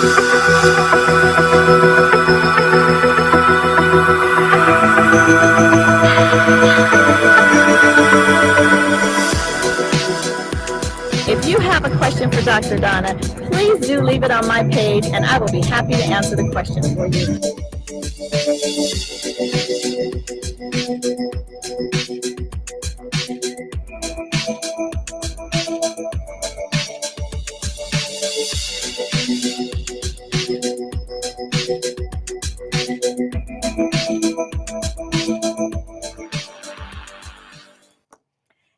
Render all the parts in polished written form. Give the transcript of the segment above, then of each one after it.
If you have a question for Dr. Donna, please do leave it on my page and I will be happy to answer the question for you.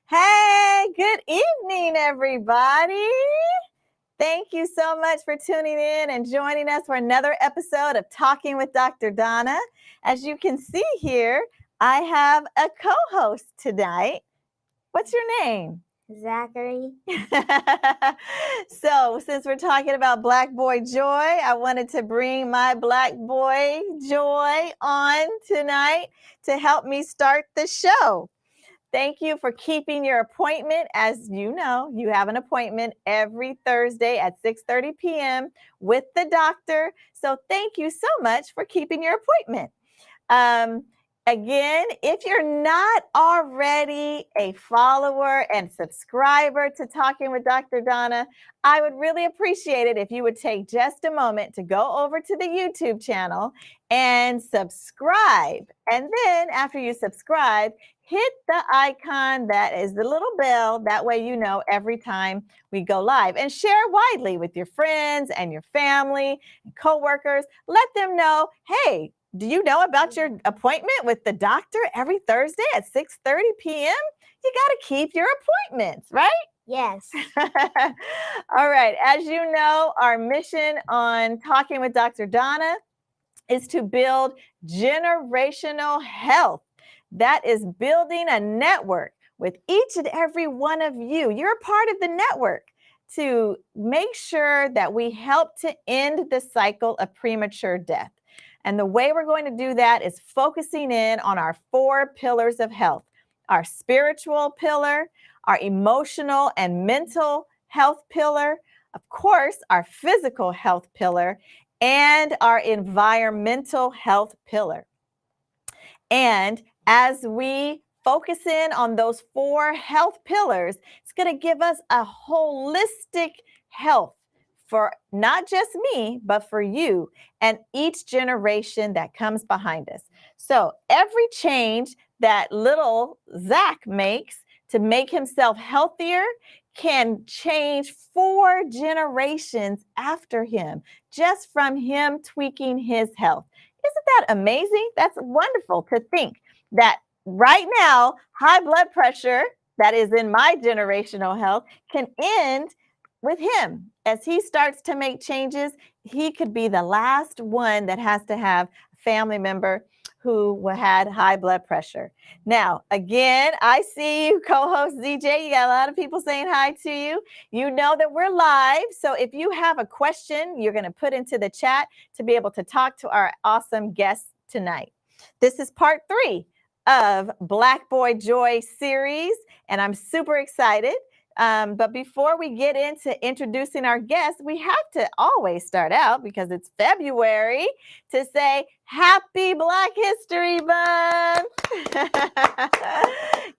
Hey, good evening, everybody. Thank you so much for tuning in and joining us for another episode of Talking with Dr. Donna. As you can see here, I have a co-host tonight. What's your name? Zachary. So, since we're talking about Black Boy Joy, I wanted to bring my Black Boy Joy on tonight to help me start the show. Thank you for keeping your appointment. As you know, you have an appointment every Thursday at 6:30 p.m. with the doctor. So thank you so much for keeping your appointment. Again, if you're not already a follower and subscriber to Talking with Dr. Donna, I would really appreciate it if you would take just a moment to go over to the YouTube channel and subscribe. And then after you subscribe, hit the icon that is the little bell. That way you know every time we go live. And share widely with your friends and your family and coworkers. Let them know, hey, do you know about your appointment with the doctor every Thursday at 6:30 p.m.? You got to keep your appointments, right? Yes. All right. As you know, our mission on Talking with Dr. Donna is to build generational health. That is building a network with each and every one of you. You're a part of the network to make sure that we help to end the cycle of premature death. And the way we're going to do that is focusing in on our 4 pillars of health: our spiritual pillar, our emotional and mental health pillar, of course, our physical health pillar, and our environmental health pillar. And as we focus in on those 4 health pillars, it's going to give us a holistic health for not just me, but for you and each generation that comes behind us. So every change that little Zach makes to make himself healthier can change 4 generations after him, just from him tweaking his health. Isn't that amazing? That's wonderful to think that right now, high blood pressure that is in my generational health can end with him. As he starts to make changes, he could be the last one that has to have a family member who had high blood pressure. Now, again, I see you, co-host ZJ. You got a lot of people saying hi to you. You know that we're live. So if you have a question, you're going to put into the chat to be able to talk to our awesome guests tonight. This is part 3 of Black Boy Joy series, and I'm super excited. But before we get into introducing our guests, we have to always start out, because it's February, to say Happy Black History Month.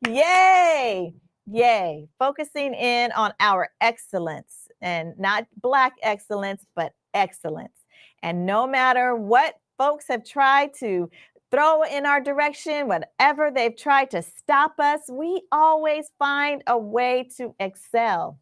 Yay! Yay! Focusing in on our excellence, and not Black excellence, but excellence. And no matter what folks have tried to throw in our direction, whatever they've tried to stop us, we always find a way to excel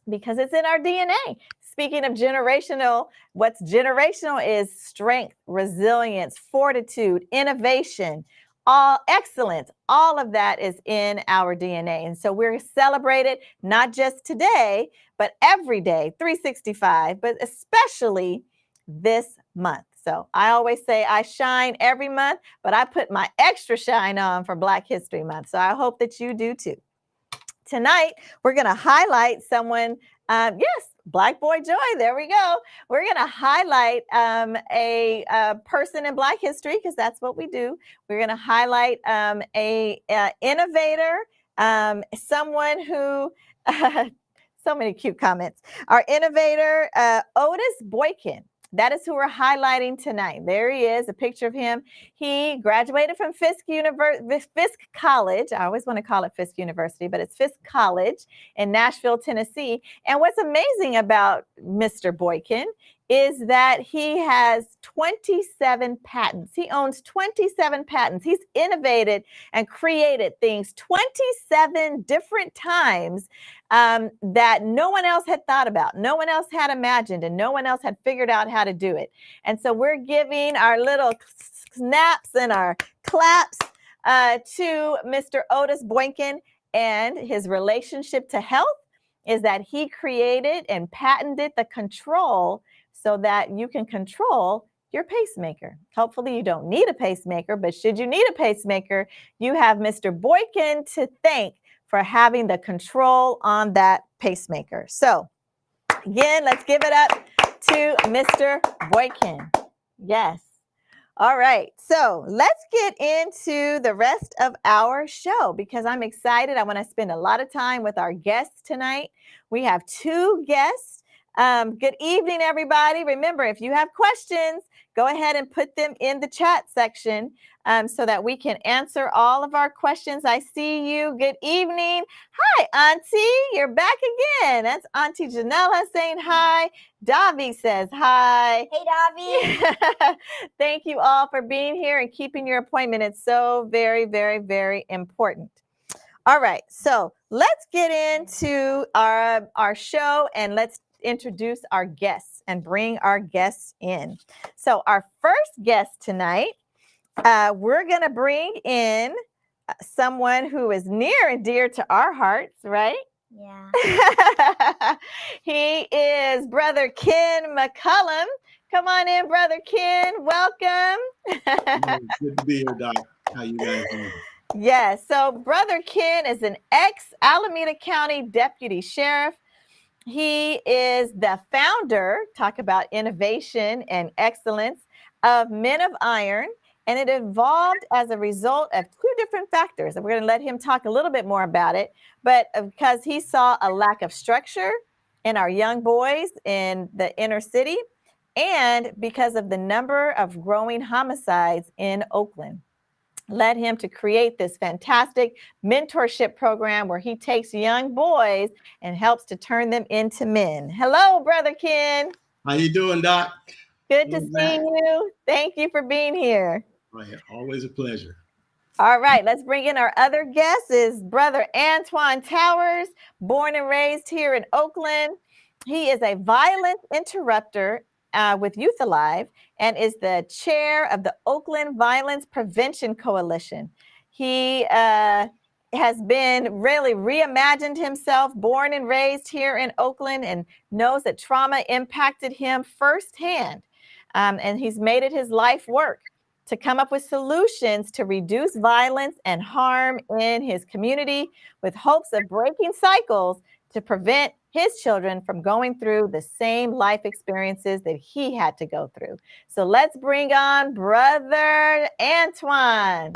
because it's in our DNA. Speaking of generational, what's generational is strength, resilience, fortitude, innovation, all excellence. All of that is in our DNA. And so we're celebrated not just today, but every day, 365, but especially this month. So I always say I shine every month, but I put my extra shine on for Black History Month. So I hope that you do too. Tonight, we're going to highlight someone, yes, Black Boy Joy, there we go. We're going to highlight a person in Black history, because that's what we do. We're going to highlight a innovator, someone who, so many cute comments. Our innovator, Otis Boykin. That is who we're highlighting tonight. There he is, a picture of him. He graduated from Fisk College. I always want to call it Fisk University, but it's Fisk College in Nashville, Tennessee. And what's amazing about Mr. Boykin is that he has 27 patents. He owns 27 patents. He's innovated and created things 27 different times that no one else had thought about, no one else had imagined, and no one else had figured out how to do it. And so we're giving our little snaps and our claps to Mr. Otis Boykin, and his relationship to health is that he created and patented the control so that you can control your pacemaker. Hopefully you don't need a pacemaker, but should you need a pacemaker, you have Mr. Boykin to thank for having the control on that pacemaker. So again, let's give it up to Mr. Boykin. Yes. All right. So let's get into the rest of our show because I'm excited. I want to spend a lot of time with our guests tonight. We have two guests. Good evening, everybody. Remember, if you have questions, go ahead and put them in the chat section so that we can answer all of our questions. I see you. Good evening. Hi, Auntie. You're back again. That's Auntie Janella saying hi. Davi says hi. Hey, Davi. Thank you all for being here and keeping your appointment. It's so very, very, very important. All right. So let's get into our show and let's introduce our guests and bring our guests in. So our first guest tonight, we're going to bring in someone who is near and dear to our hearts, right? Yeah. He is Brother Ken McCullum. Come on in, Brother Ken. Welcome. Good to be here, Doc. How you guys doing? Yes. So Brother Ken is an ex-Alameda County Deputy Sheriff. He is the founder, talk about innovation and excellence, of Men of Iron, and it evolved as a result of two different factors. And we're going to let him talk a little bit more about it, but because he saw a lack of structure in our young boys in the inner city, and because of the number of growing homicides in Oakland, led him to create this fantastic mentorship program where he takes young boys and helps to turn them into men. Hello, Brother Ken. How you doing, Doc? Good to see you. Thank you for being here. Right. Always a pleasure. All right, let's bring in our other guest is Brother Antoine Towers, born and raised here in Oakland. He is a violence interrupter with Youth Alive and is the chair of the Oakland Violence Prevention Coalition. He has been really reimagined himself, born and raised here in Oakland, and knows that trauma impacted him firsthand. And he's made it his life work to come up with solutions to reduce violence and harm in his community with hopes of breaking cycles to prevent his children from going through the same life experiences that he had to go through. So let's bring on Brother Antoine.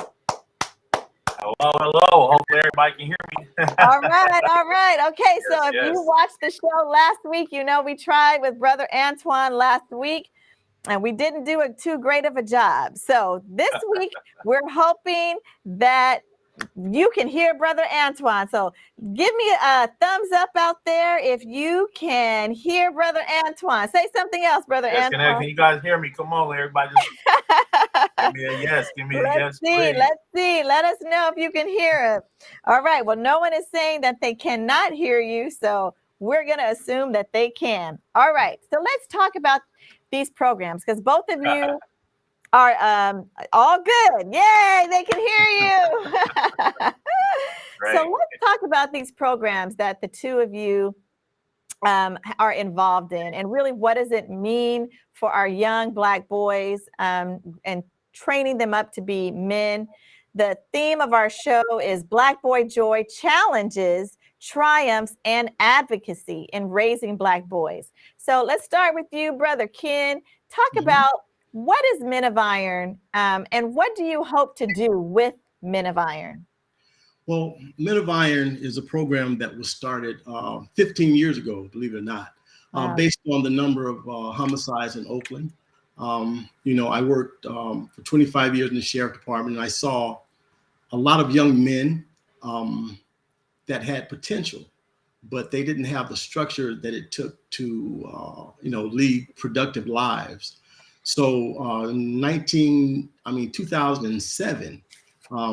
Hello. Hopefully everybody can hear me. All right. Okay, so if yes. you watched the show last week, you know we tried with Brother Antoine last week, and we didn't do too great of a job. So this week, we're hoping that you can hear Brother Antoine. So give me a thumbs up out there if you can hear Brother Antoine. Say something else, Brother Antoine. Can you guys hear me? Come on, everybody. Just give me a yes. Give me a yes. Let's see. Let us know if you can hear him. All right. Well, no one is saying that they cannot hear you, so we're going to assume that they can. All right. So let's talk about these programs because both of you are all good. Yay, they can hear you. So let's talk about these programs that the two of you are involved in, and really what does it mean for our young Black boys and training them up to be men. The theme of our show is Black Boy Joy: Challenges, Triumphs, and Advocacy in Raising Black Boys. So let's start with you, Brother Ken. Talk about what is Men of Iron and what do you hope to do with Men of Iron? Well, Men of Iron is a program that was started 15 years ago, believe it or not. Wow. based on the number of homicides in Oakland. I worked for 25 years in the sheriff department, and I saw a lot of young men that had potential, but they didn't have the structure that it took to, lead productive lives. So in 2007,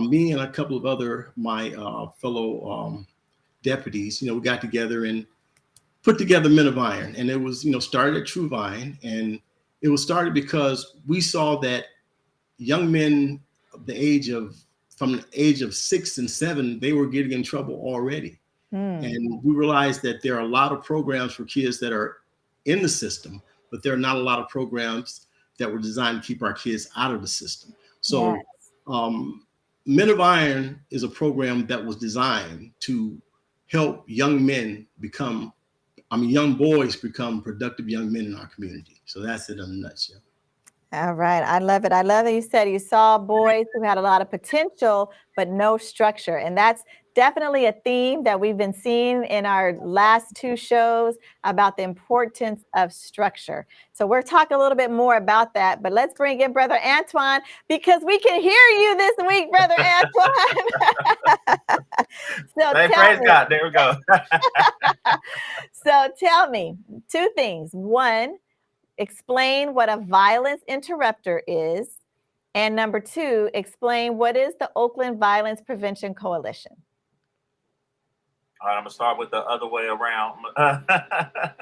me and a couple of other my fellow deputies, we got together and put together Men of Iron, and it was, started at True Vine, and it was started because we saw that young men of from the age of 6 and 7, they were getting in trouble already. And we realized that there are a lot of programs for kids that are in the system, but there are not a lot of programs that were designed to keep our kids out of the system. So Men of Iron is a program that was designed to help young boys become productive young men in our community. So that's it in a nutshell. All right. I love it. I love that you said you saw boys who had a lot of potential, but no structure. And that's definitely a theme that we've been seeing in our last 2 shows about the importance of structure. So we'll talk a little bit more about that, but let's bring in Brother Antoine, because we can hear you this week, Brother Antoine. Hey, praise God. There we go. So tell me 2 things. 1, explain what a violence interrupter is. And number 2, explain what is the Oakland Violence Prevention Coalition. All right, I'm gonna start with the other way around.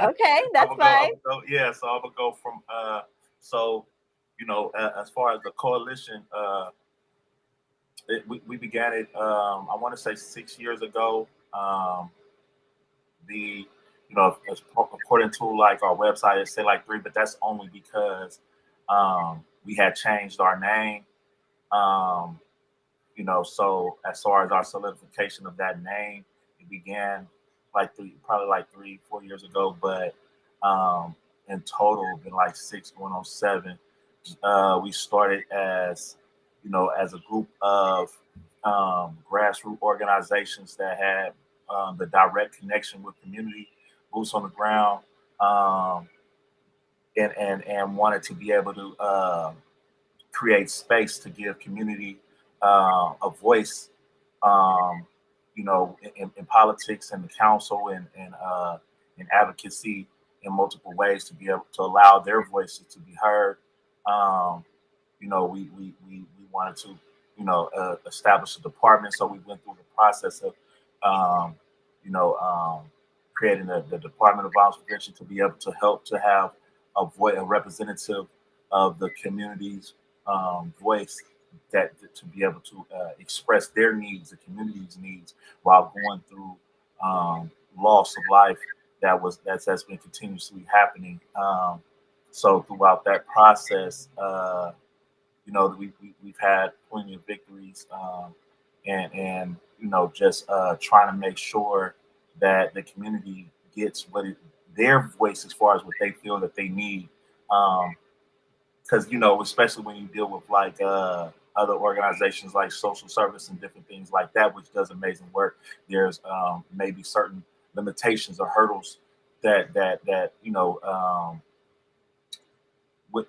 Okay, that's fine. So I'm gonna go from as far as the coalition, we began it. I want to say 6 years ago. According to like our website, it said like 3, but that's only because we had changed our name. So as far as our solidification of that name, it began probably 3-4 years ago, but in total, been like 6 going on 7. We started as a group of grassroots organizations that had the direct connection with community, boots on the ground, and wanted to be able to create space to give community a voice, in politics and the council and advocacy in multiple ways, to be able to allow their voices to be heard. We wanted to, establish a department. So we went through the process of, creating the Department of Violence Prevention to be able to help to have a representative of the community's voice, that to be able to express their needs, the community's needs, while going through loss of life that's been continuously happening. So throughout that process, we've had plenty of victories, and just trying to make sure that the community gets their voice as far as what they feel that they need. Because especially when you deal with like other organizations like social service and different things like that, which does amazing work, there's maybe certain limitations or hurdles that with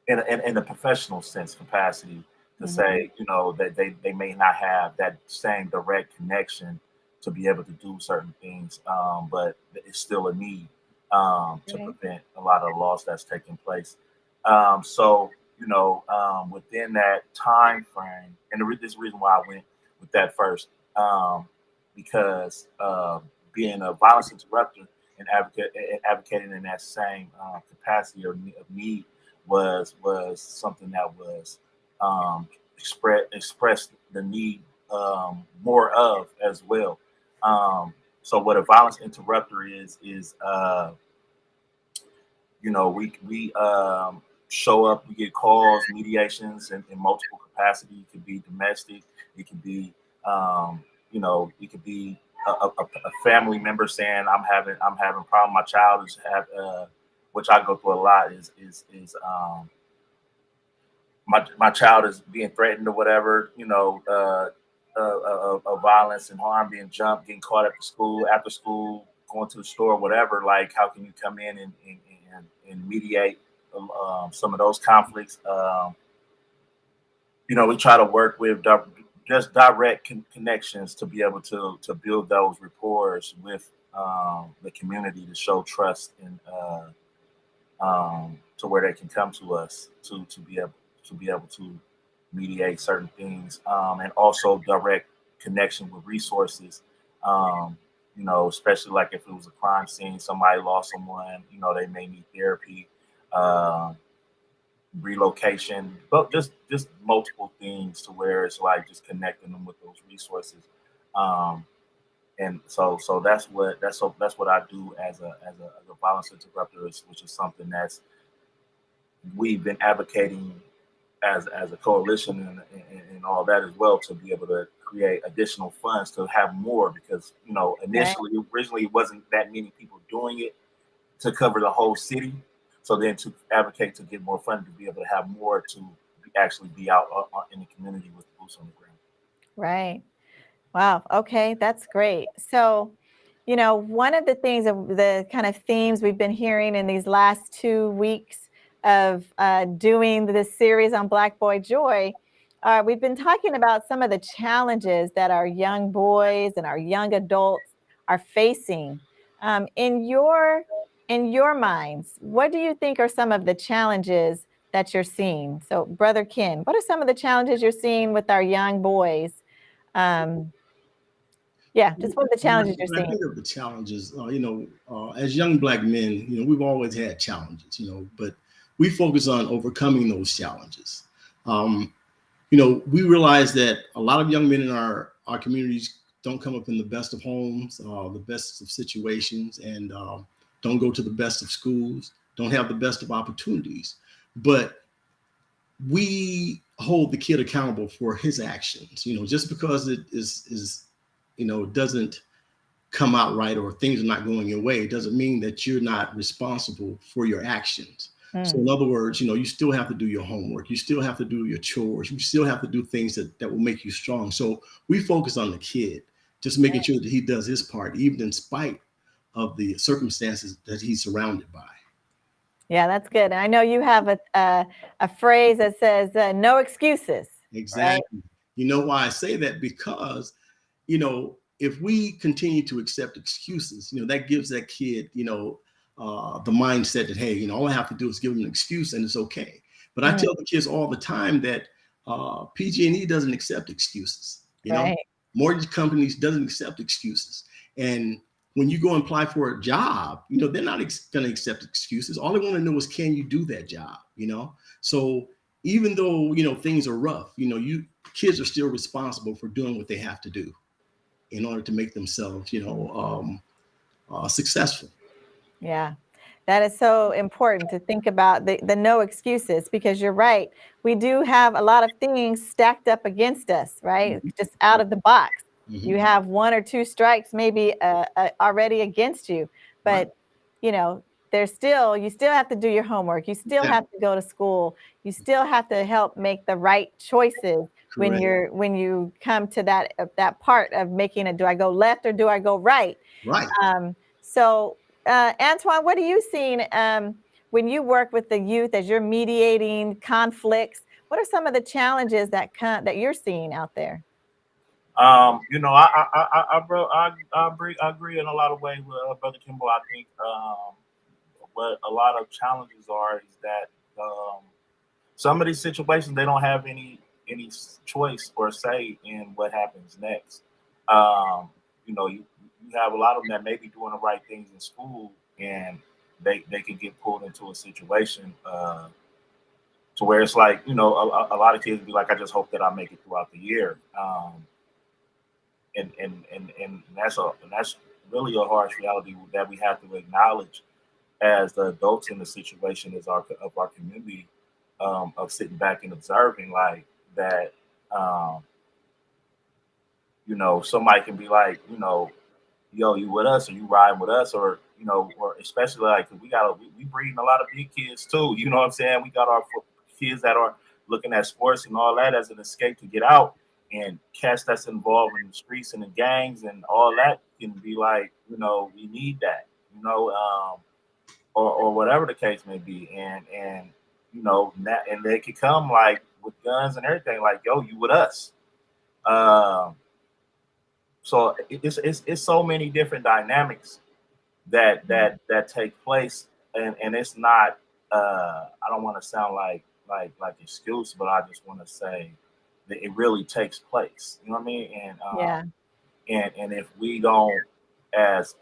in a professional sense capacity to say that they may not have that same direct connection to be able to do certain things, but it's still a need to prevent a lot of loss that's taking place. Within that time frame, and this is the reason why I went with that first, because being a violence interrupter and advocating in that same capacity of need was something that was expressed the need more of as well. So what a violence interrupter is we show up, we get calls, mediations in multiple capacity. It could be domestic, it could be it could be a family member saying I'm having a problem. My child is which I go through a lot is my child is being threatened or whatever, of violence and harm, being jumped, getting caught after school, going to the store, whatever, like how can you come in and mediate some of those conflicts. We try to work with just direct connections to be able to build those rapports with the community to show trust and to where they can come to us to be able to mediate certain things, and also direct connection with resources. Especially like if it was a crime scene, somebody lost someone, they may need therapy, relocation, but just multiple things to where it's like just connecting them with those resources. And so that's what I do as a violence interrupter, which is something we've been advocating as a coalition and all that as well, to be able to create additional funds to have more, because originally it wasn't that many people doing it to cover the whole city. So then to advocate to get more funding to be able to have more to actually be out in the community with boots on the ground. Right. Wow. Okay, that's great. So, one of the things of the kind of themes we've been hearing in these last 2 weeks of doing this series on Black Boy Joy, we've been talking about some of the challenges that our young boys and our young adults are facing. In your minds, what do you think are some of the challenges that you're seeing? So, Brother Ken, what are some of the challenges you're seeing with our young boys? Just what are the challenges you're When I seeing? think of the challenges, as young Black men, we've always had challenges, but we focus on overcoming those challenges. We realize that a lot of young men in our communities don't come up in the best of homes, the best of situations, and don't go to the best of schools, don't have the best of opportunities. But we hold the kid accountable for his actions. Just because it is doesn't come out right or things are not going your way, doesn't mean that you're not responsible for your actions. So in other words, you still have to do your homework. You still have to do your chores. You still have to do things that will make you strong. So we focus on the kid, just making sure that he does his part, even in spite of the circumstances that he's surrounded by. Yeah, that's good. And I know you have a phrase that says no excuses. Exactly. Right? Why I say that? Because, if we continue to accept excuses, that gives that kid, the mindset that, hey, all I have to do is give them an excuse and it's okay. But I tell the kids all the time that PG&E doesn't accept excuses. Right. Mortgage companies doesn't accept excuses. And when you go and apply for a job, they're not going to accept excuses. All they want to know is, can you do that job? So even though, things are rough, kids are still responsible for doing what they have to do in order to make themselves, successful. Yeah, that is so important to think about the no excuses, because you're right. We do have a lot of things stacked up against us, right? Mm-hmm. Just out of the box. Mm-hmm. You have 1 or 2 strikes maybe already against you, but you still have to do your homework. You still have to go to school. You still have to help make the right choices. Correct. when you come to that part of making it. Do I go left or do I go right? Right. So Antoine, what are you seeing when you work with the youth as you're mediating conflicts? What are some of the challenges that you're seeing out there? I agree in a lot of ways with Brother Kimball. I think what a lot of challenges are is that some of these situations, they don't have any choice or say in what happens next. You have a lot of them that may be doing the right things in school, and they can get pulled into a situation to where it's like, a lot of kids be like, I just hope that I make it throughout the year. And that's really a harsh reality that we have to acknowledge as the adults in the situation of our community, of sitting back and observing like that. Somebody can be like, yo, you with us, or you riding with us, or or especially like we breeding a lot of big kids too. You know what I'm saying? We got our kids that are looking at sports and all that as an escape to get out, and cats that's involved in the streets and the gangs and all that can be like, we need that, or whatever the case may be, and and they could come like with guns and everything, like, yo, you with us. Um, so it's so many different dynamics that take place, and it's not. I don't want to sound like excuse, but I just want to say that it really takes place. You know what I mean? Yeah. And if we don't, as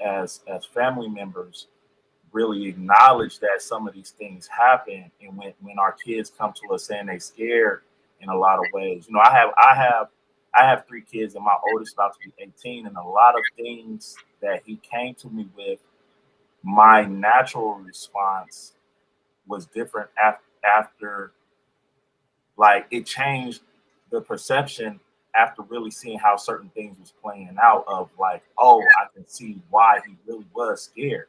family members, really acknowledge that some of these things happen, and when our kids come to us saying they scared in a lot of ways, I have 3 kids, and my oldest about to be 18, and a lot of things that he came to me with, my natural response was different after, like, it changed the perception after really seeing how certain things was playing out, of like, oh, I can see why he really was scared,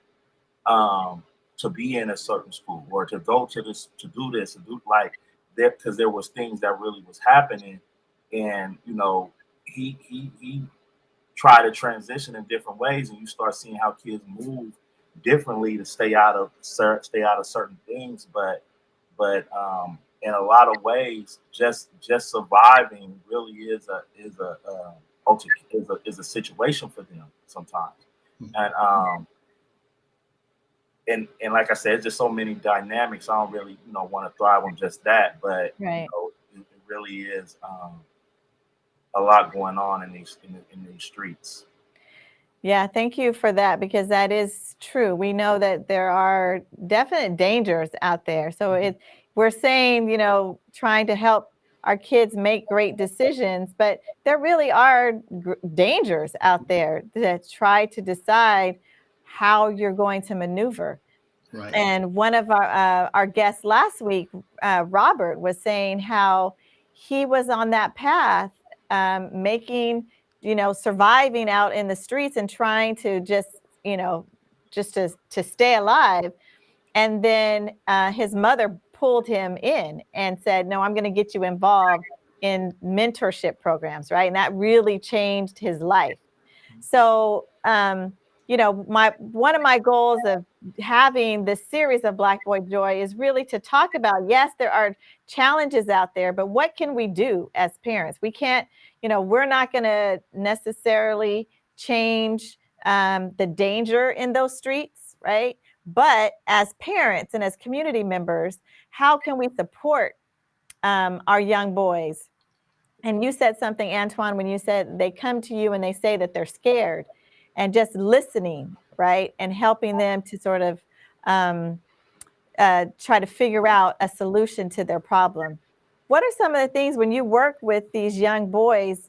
to be in a certain school, or to go to this, to do this, to do like that, because there was things that really was happening. And he tried to transition in different ways, and you start seeing how kids move differently to stay out of certain things. But in a lot of ways, just surviving really is a situation for them sometimes. And like I said, it's just so many dynamics. I don't really want to thrive on just that, but Right. it really is a lot going on in these streets. Yeah, thank you for that, because that is true. We know that there are definite dangers out there. So we're saying, trying to help our kids make great decisions, but there really are dangers out there that try to decide how you're going to maneuver. Right. And one of our guests last week, Robert, was saying how he was on that path, making, surviving out in the streets and trying to just to stay alive. And then his mother pulled him in and said, no, I'm going to get you involved in mentorship programs, right? And that really changed his life. So, one of my goals of having this series of Black Boy Joy is really to talk about, yes, there are challenges out there, but what can we do as parents? We can't, we're not going to necessarily change the danger in those streets, right? But as parents and as community members, how can we support our young boys? And you said something, Antoine, when you said they come to you and they say that they're scared, and just listening, right? And helping them to sort of try to figure out a solution to their problem. What are some of the things when you work with these young boys,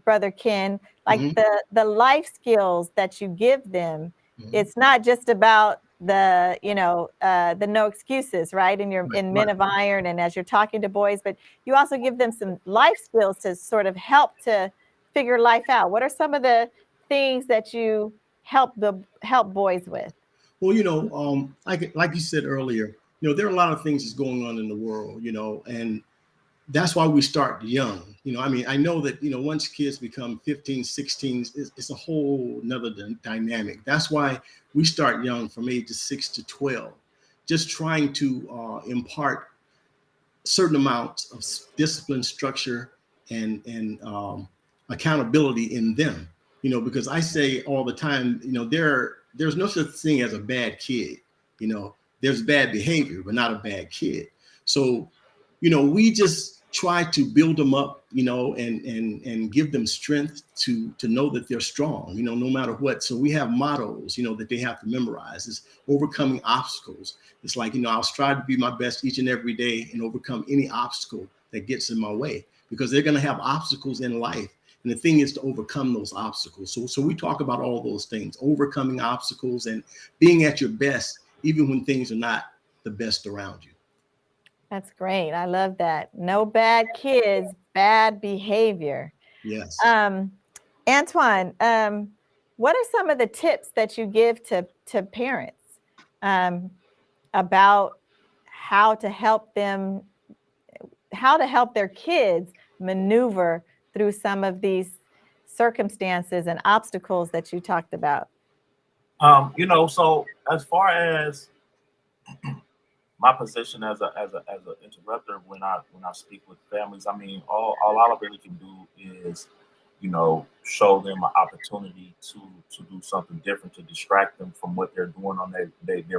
Brother Ken, like the life skills that you give them? It's not just about the no excuses, right? In Men of Iron, and as you're talking to boys, but you also give them some life skills to sort of help to figure life out. What are some of the things that you help boys with? Well, like you said earlier, there are a lot of things that's going on in the world, and that's why we start young. I know that, once kids become 15, 16, it's a whole nother dynamic. That's why we start young, from ages 6 to 12, just trying to impart certain amounts of discipline, structure, and accountability in them. Because I say all the time, there's no such thing as a bad kid. There's bad behavior, but not a bad kid. So, we just try to build them up, and give them strength to know that they're strong, no matter what. So we have mottos, that they have to memorize. It's overcoming obstacles. It's like, I'll strive to be my best each and every day and overcome any obstacle that gets in my way, because they're going to have obstacles in life. And the thing is to overcome those obstacles. So we talk about all those things, overcoming obstacles and being at your best, even when things are not the best around you. That's great. I love that. No bad kids, bad behavior. Yes. Antoine, what are some of the tips that you give to parents about how to help their kids maneuver through some of these circumstances and obstacles that you talked about? So as far as my position as an interrupter, when I speak with families, I mean, all I really can do is, show them an opportunity to do something different, to distract them from what they're doing on their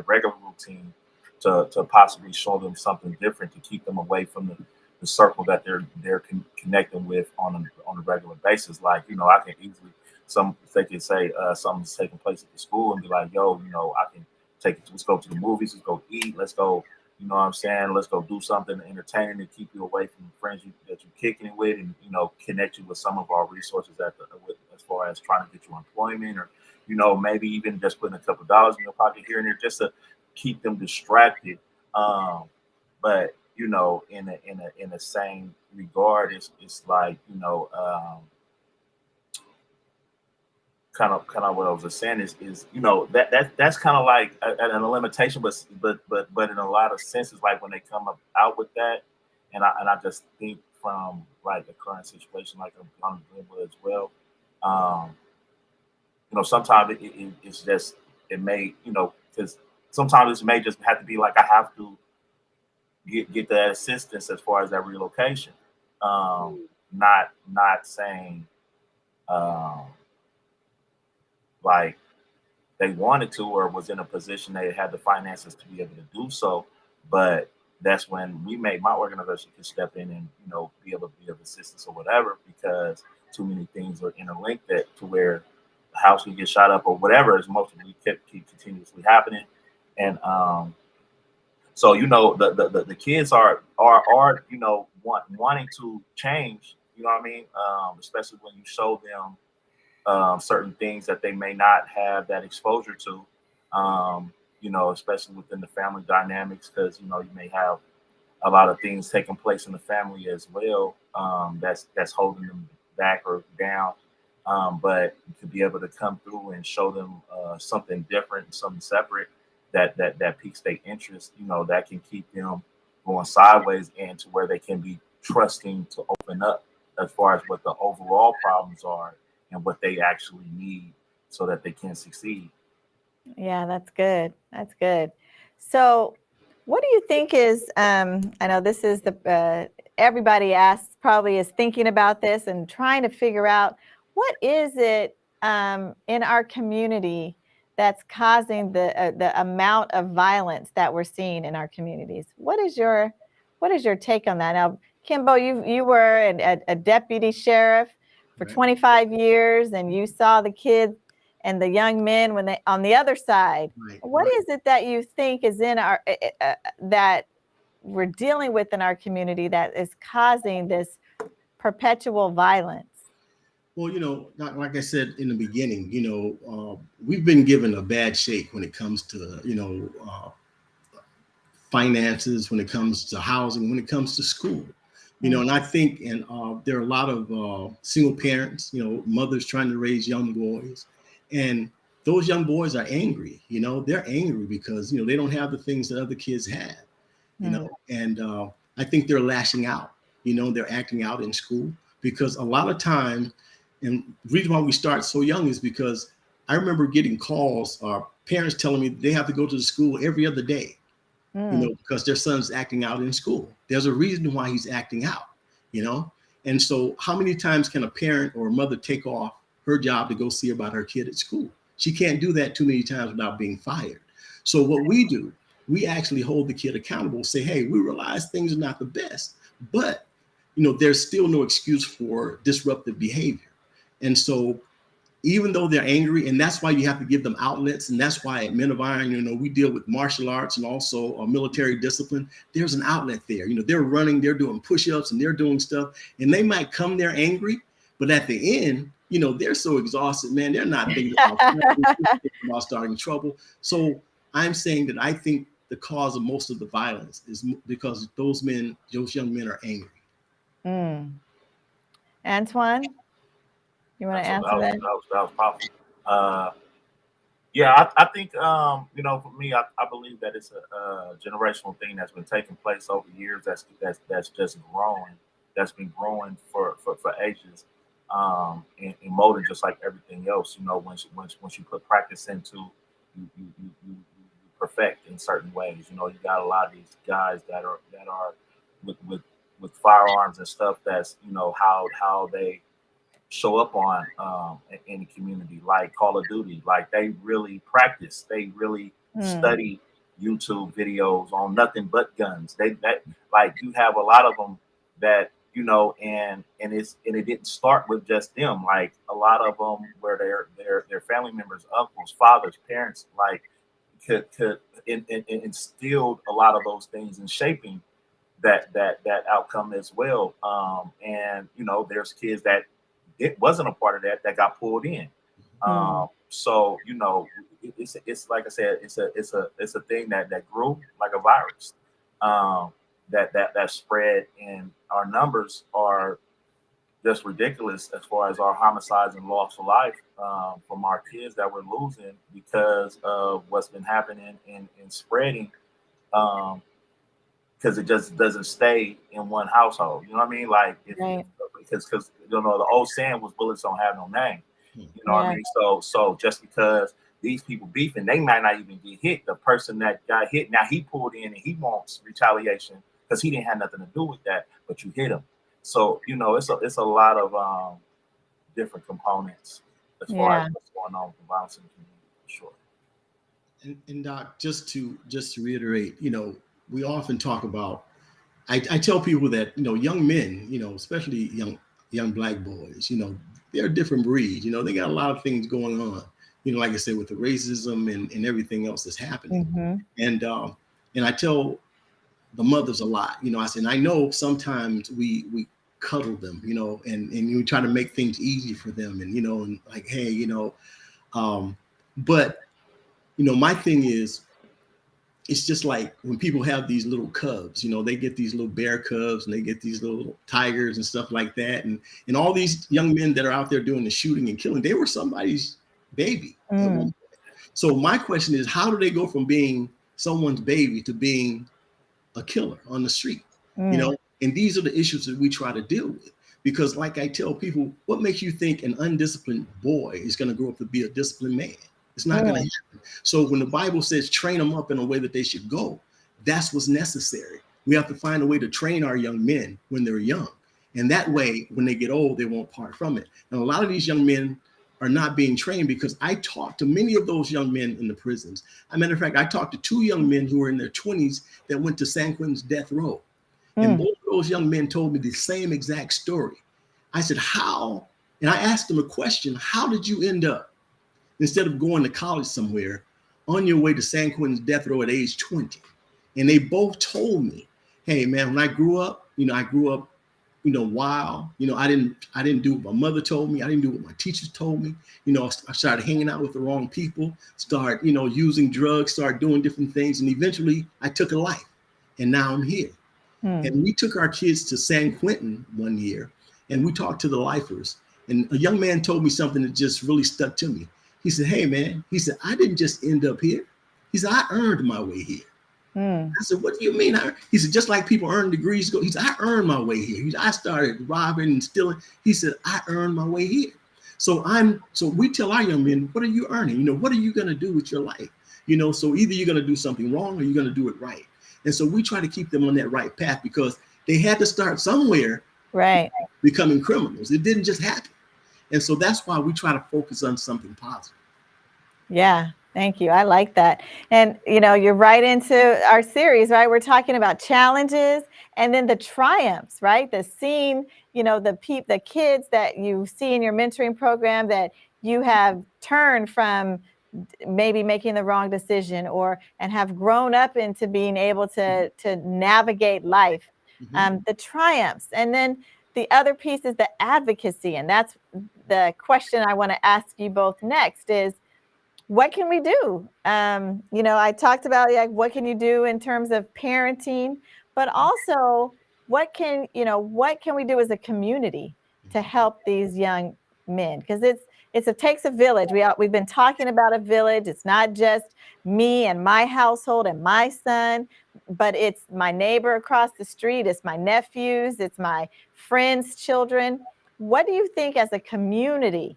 regular routine, to possibly show them something different, to keep them away from the circle that they're connecting with on a regular basis. Like, I can easily, some they can say something's taking place at the school and be like, yo, I can take it. Let's go to the movies. Let's go eat. Let's go. You know what I'm saying? Let's go do something entertaining to keep you away from the friends that you're kicking it with, and connect you with some of our resources as far as trying to get you employment, or maybe even just putting a couple of dollars in your pocket here and there just to keep them distracted. But in the same regard, it's like kind of what I was just saying is that's kind of like a limitation, but in a lot of senses, like when they come out with that, and I just think from like the current situation, like I'm dealing with as well. Um, Sometimes it's just it may because sometimes it may just have to be like I have to get that assistance as far as that relocation. Not saying um, like they wanted to or was in a position they had the finances to be able to do so. But that's when my organization can step in and be able to be of assistance or whatever, because too many things are interlinked that to where the house can get shot up or whatever is mostly keep continuously happening. And so the kids are wanting to change, what I mean, especially when you show them certain things that they may not have that exposure to, especially within the family dynamics, because you may have a lot of things taking place in the family as well, that's holding them back or down. But to be able to come through and show them something different, something separate that piques their interest, that can keep them going sideways and to where they can be trusting to open up as far as what the overall problems are and what they actually need so that they can succeed. Yeah, that's good. That's good. So, what do you think is? I know this is everybody asks probably is thinking about this and trying to figure out what is it in our community that's causing the amount of violence that we're seeing in our communities. What is your take on that? Now, Kimbo, you were a deputy sheriff for Right. 25 years, and you saw the kids and the young men when they on the other side. Right. What Right. is it that you think is in our that we're dealing with in our community that is causing this perpetual violence? Well, like I said in the beginning, we've been given a bad shake when it comes to, finances, when it comes to housing, when it comes to school, and I think, and there are a lot of single parents, mothers trying to raise young boys, and those young boys are angry. They're angry because they don't have the things that other kids have, and I think they're lashing out. They're acting out in school because a lot of times, and the reason why we start so young is because I remember getting calls, parents telling me they have to go to the school every other day, because their son's acting out in school. There's a reason why he's acting out, you know? And so how many times can a parent or a mother take off her job to go see about her kid at school? She can't do that too many times without being fired. So what we do, we actually hold the kid accountable, say, hey, we realize things are not the best, but there's still no excuse for disruptive behavior. And so even though they're angry, and that's why you have to give them outlets, and that's why at Men of Iron, we deal with martial arts and also military discipline. There's an outlet there. They're running, they're doing push-ups, and they're doing stuff, and they might come there angry, but at the end, they're so exhausted, man. They're not thinking about starting trouble. So I'm saying that I think the cause of most of the violence is because those young men are angry. Antoine, you want to answer that? That was powerful. Yeah, I think for me, I believe that it's a generational thing that's been taking place over years. That's just growing. That's been growing for ages, and molding just like everything else. Once you put practice into you perfect in certain ways. You know, you got a lot of these guys that are with with firearms and stuff. That's, you know, how they show up on in the community, like Call of Duty. Like, they really practice. They really Mm. study YouTube videos on nothing but guns. They that like you have a lot of them that, you know, and it didn't start with just them. Like, a lot of them where their family members, uncles, fathers, parents, like could instilled a lot of those things in shaping that outcome as well. And, you know, there's kids that it wasn't a part of that got pulled in. Mm. So, you know, it's like I said, it's a thing that grew like a virus, that spread, and our numbers are just ridiculous as far as our homicides and loss of life, from our kids that we're losing because of what's been happening and spreading. Um, because it just doesn't stay in one household. You know what I mean? Like, Right. because you know, the old saying was bullets don't have no name. You know what I Yeah. mean? So just because these people beefing, they might not even get hit. The person that got hit, now he pulled in and he wants retaliation because he didn't have nothing to do with that, but you hit him. So, you know, it's a lot of different components as far as Yeah. what's going on with the violence in the community, for sure. And Doc, just to reiterate, you know, we often talk about. I tell people that, you know, young men, you know, especially young black boys, you know, they're a different breed. You know, they got a lot of things going on. You know, like I said, with the racism and everything else that's happening. Mm-hmm. And I tell the mothers a lot. You know, I said, I know sometimes we cuddle them, you know, and you try to make things easy for them, and, you know, and like, hey, you know, but, you know, my thing is, it's just like when people have these little cubs, you know, they get these little bear cubs and they get these little tigers and stuff like that. And all these young men that are out there doing the shooting and killing, they were somebody's baby at one Mm. point. So my question is, how do they go from being someone's baby to being a killer on the street? You Mm. know, and these are the issues that we try to deal with. Because like I tell people, what makes you think an undisciplined boy is going to grow up to be a disciplined man? It's not going to Mm. happen. So when the Bible says train them up in a way that they should go, that's what's necessary. We have to find a way to train our young men when they're young. And that way, when they get old, they won't part from it. And a lot of these young men are not being trained, because I talked to many of those young men in the prisons. As a matter of fact, I talked to 2 young men who were in their 20s that went to San Quentin's death row. And Mm. both of those young men told me the same exact story. I said, how? And I asked them a question: how did you end up, instead of going to college somewhere, on your way to San Quentin's death row at age 20? And they both told me, hey man, when I grew up, you know, you know, wild. You know, I didn't do what my mother told me. I didn't do what my teachers told me. You know, I started hanging out with the wrong people, start, you know, using drugs, start doing different things. And eventually I took a life, and now I'm here. Mm. And we took our kids to San Quentin one year, and we talked to the lifers. And a young man told me something that just really stuck to me. He said, hey, man, he said, I didn't just end up here. He said, I earned my way here. Mm. I said, what do you mean? He said, just like people earn degrees. He said, I earned my way here. He said, I started robbing and stealing. He said, I earned my way here. So we tell our young men, what are you earning? You know, what are you going to do with your life? You know, so either you're going to do something wrong or you're going to do it right. And so we try to keep them on that right path, because they had to start somewhere, Right. becoming criminals. It didn't just happen. And so that's why we try to focus on something positive. Yeah. Thank you. I like that. And, you know, you're right into our series, right? We're talking about challenges and then the triumphs, right? The scene, you know, the kids that you see in your mentoring program that you have turned from maybe making the wrong decision and have grown up into being able to navigate life. The triumphs. And then the other piece is the advocacy. And that's the question I want to ask you both next is, what can we do? You know, I talked about like what can you do in terms of parenting, but also what can we do as a community to help these young men? Because it takes a village. We've been talking about a village. It's not just me and my household and my son, but it's my neighbor across the street. It's my nephews. It's my friends' children. What do you think as a community?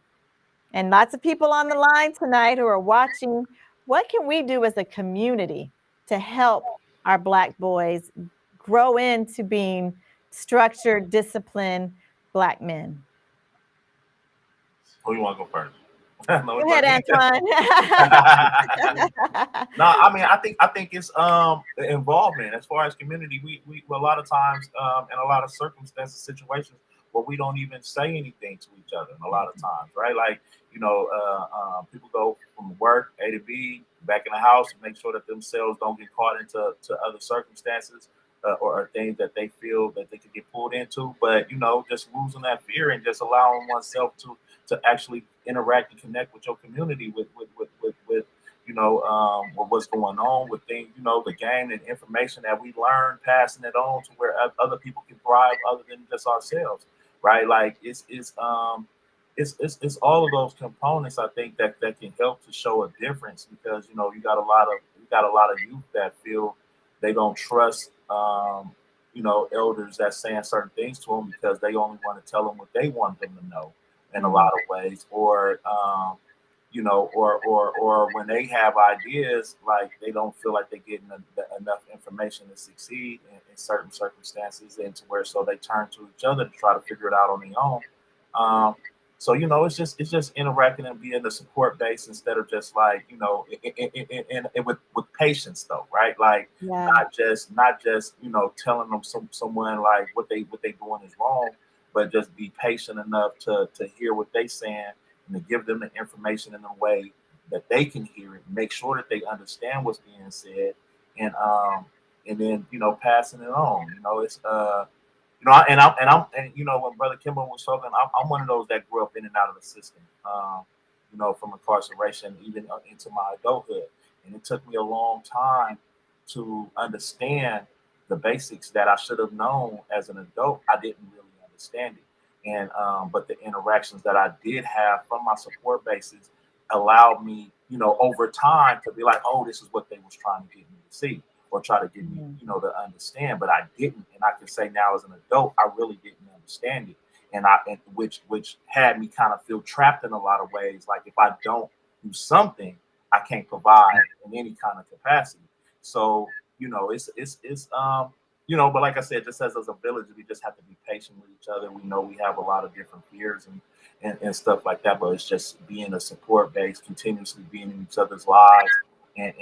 And lots of people on the line tonight who are watching, what can we do as a community to help our Black boys grow into being structured, disciplined Black men? Who you want to go first? Go ahead, Antoine. No, I mean, I think it's involvement as far as community. We a lot of times in a lot of circumstances, situations where we don't even say anything to each other. A lot of times, right? Like, you know, people go from work A to B, back in the house, and make sure that themselves don't get caught into other circumstances or things that they feel that they could get pulled into. But you know, just losing that fear and just allowing oneself to actually interact and connect with your community with you know, with what's going on with things, you know, the game and information that we learn, passing it on to where other people can thrive other than just ourselves, right? Like it's all of those components I think that can help to show a difference, because you know you got a lot of youth that feel they don't trust you know, elders that's saying certain things to them because they only want to tell them what they want them to know in a lot of ways, or you know, or when they have ideas, like they don't feel like they're getting enough information to succeed in certain circumstances, and to where so they turn to each other to try to figure it out on their own. So you know, it's just interacting and being the support base instead of just like, you know, and with patience though, right? Like Yeah. not just you know telling them someone like what they doing is wrong, but just be patient enough to hear what they saying and to give them the information in a way that they can hear it, make sure that they understand what's being said, and then you know passing it on. You know, it's you know, and you know, when Brother Kimbo was talking, I'm one of those that grew up in and out of the system, you know, from incarceration even into my adulthood, and it took me a long time to understand the basics that I should have known as an adult. I didn't really understand it, and but the interactions that I did have from my support bases allowed me, you know, over time to be like, oh, this is what they was trying to get me to see, or try to get me, you know, to understand, but I didn't. And I can say now as an adult, I really didn't understand it. And which had me kind of feel trapped in a lot of ways. Like if I don't do something, I can't provide in any kind of capacity. So, you know, it's you know, but like I said, just as a village, we just have to be patient with each other. We know we have a lot of different fears and stuff like that, but it's just being a support base, continuously being in each other's lives, and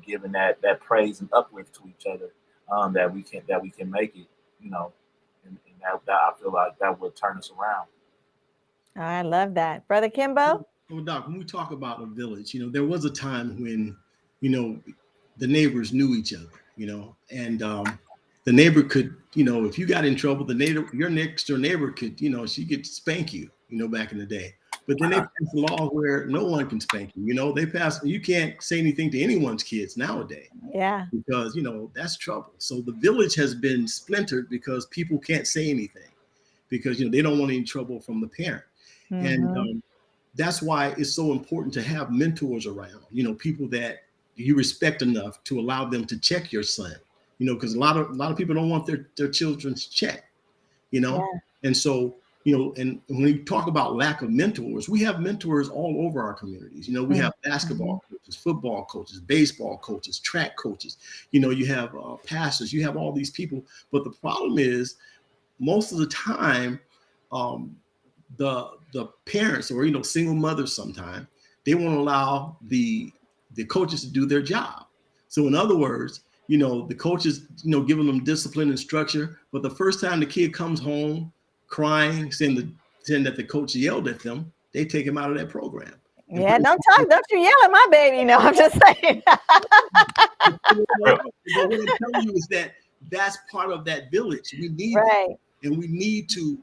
giving that praise and uplift to each other, that we can make it, you know, and that I feel like that would turn us around. I love that. Brother Kimbo? Well, Doc, when we talk about a village, you know, there was a time when, you know, the neighbors knew each other, you know, and the neighbor could, you know, if you got in trouble, your next door neighbor could, you know, she could spank you, you know, back in the day. But then they passed a law where no one can spank you. You know, you can't say anything to anyone's kids nowadays. Yeah. Because, you know, that's trouble. So the village has been splintered because people can't say anything because, you know, they don't want any trouble from the parent. Mm-hmm. And that's why it's so important to have mentors around, you know, people that you respect enough to allow them to check your son, you know, because a lot of people don't want their children's checked, you know, and so, you know, and when we talk about lack of mentors, we have mentors all over our communities. You know, we have basketball coaches, football coaches, baseball coaches, track coaches. You know, you have pastors, you have all these people. But the problem is, most of the time, the parents or, you know, single mothers sometimes, they won't allow the coaches to do their job. So in other words, you know, the coaches, you know, giving them discipline and structure, but the first time the kid comes home crying, saying that the coach yelled at them, they take him out of that program. Yeah, don't you yell at my baby. No, I'm just saying. What I'm telling you is that that's part of that village. We need right. That. And we need to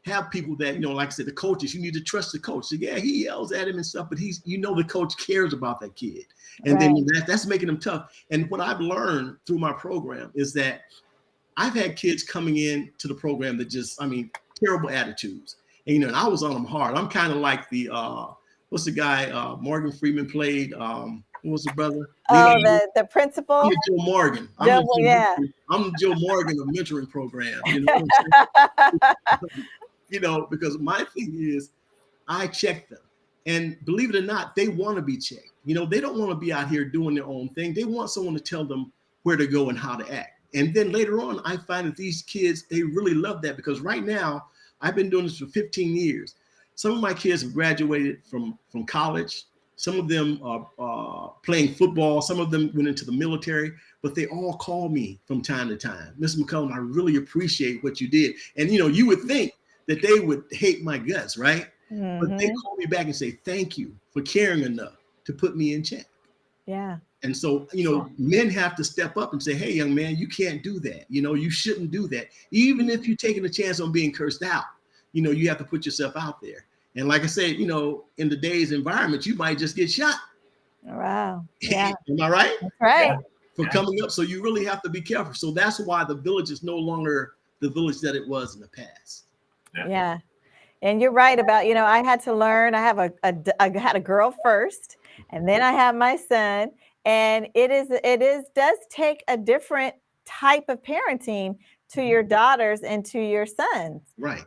have people that, you know, like I said, the coaches, you need to trust the coach. So, yeah, he yells at him and stuff, but you know, the coach cares about that kid. And then that's making them tough. And what I've learned through my program is that I've had kids coming in to the program that just, I mean, terrible attitudes. And, you know, and I was on them hard. I'm kind of like the, what's the guy Morgan Freeman played? What was the brother? Oh, the principal? Yeah, Joe Morgan. I'm the Joe Morgan of mentoring program. You know, you know, because my thing is, I check them. And believe it or not, they want to be checked. You know, they don't want to be out here doing their own thing. They want someone to tell them where to go and how to act. And then later on, I find that these kids, they really love that, because right now, I've been doing this for 15 years. Some of my kids have graduated from college. Some of them are playing football. Some of them went into the military, but they all call me from time to time. Mr. McCullum, I really appreciate what you did. And, you know, you would think that they would hate my guts, right? Mm-hmm. But they call me back and say, thank you for caring enough to put me in check. Yeah. And so, you know, men have to step up and say, hey, young man, you can't do that. You know, you shouldn't do that. Even if you're taking a chance on being cursed out, you know, you have to put yourself out there. And like I said, you know, in today's environment, you might just get shot. Wow. Yeah. Am I right? That's right. Yeah. For coming up. So you really have to be careful. So that's why the village is no longer the village that it was in the past. Yeah. And you're right about, you know, I had to learn. I have I had a girl first, and then I have my son. And it does take a different type of parenting to your daughters and to your sons. Right.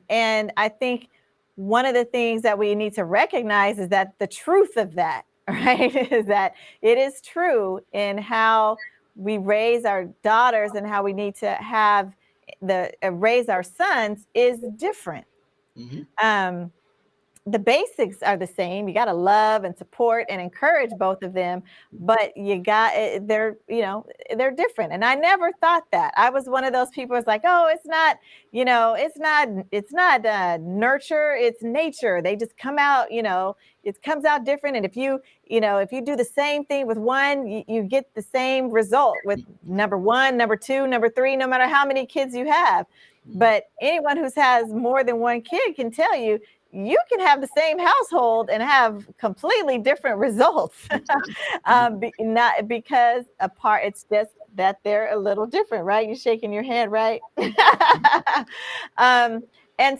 And I think one of the things that we need to recognize is that the truth of that, right, is that it is true in how we raise our daughters and how we need to have raise our sons is different. Mm-hmm. The basics are the same. You got to love and support and encourage both of them, but they're different. And I never thought that. I was one of those people who's like, oh, it's not nurture, it's nature. They just come out, it comes out different. And if you do the same thing with one, you get the same result with number one, number two, number three, no matter how many kids you have. But anyone who has more than one kid can tell you, you can have the same household and have completely different results. Not because it's just that they're a little different, right? You're shaking your head, right? And